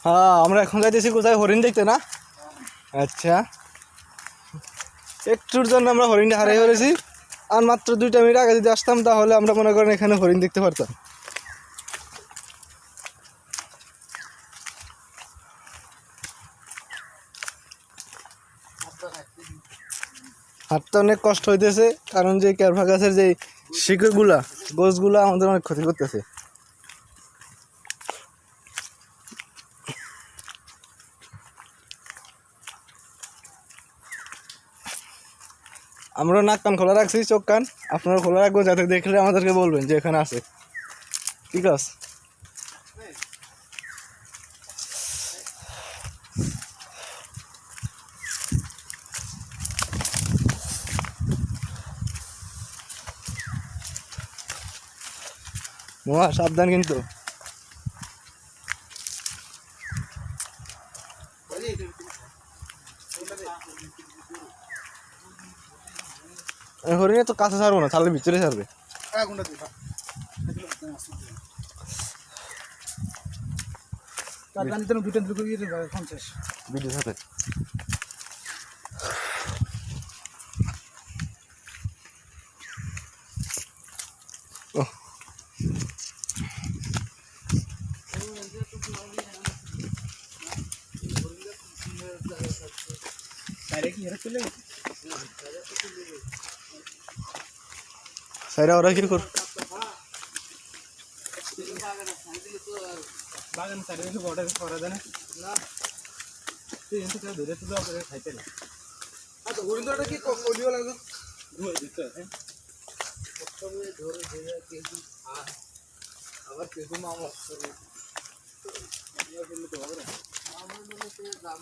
হ্যাঁ আমরা এখন যাইতেছি কোথায় হরিণ দেখতে না। আচ্ছা একটুর জন্য আমরা হরিণটা হারিয়ে ফেলেছি, আর মাত্র 2টা মিনিট আগে যদি আসতাম তাহলে আমরা মনে করেন এখানে হরিণ দেখতে পারতাম। হাঁটতে অনেক কষ্ট হইতেছে, কারণ যে ক্যারভা গাছের যে শিকড়গুলা গোছগুলা আমাদের অনেক ক্ষতি করতেছে। আমরা নাক কান খোলা রাখছি, চোখ কান আপনারা খোলা রাখবো, যাতে দেখলে আমাদেরকে বলবেন যে এখানে আছে। ঠিক আছে, মামা সাবধান কিন্তু। হরিণে তো কাছে ছাড়বো না, ছাড়লে ভিতরে ছাড়বে। ভিডিও সাথে সাইরা ওরা কি কর বাগান সাইডে বর্ডার করা যায় না, তুই এখান থেকে ধরে তুলে করে খাইতে না। আচ্ছা হরিণটা কি কলিও লাগবে ধরে দিতে হ্যাঁ, প্রথমে ধরে ধরে কেজি আবার কেজি মামা করে তো হবে না, আমার মনে হচ্ছে দাম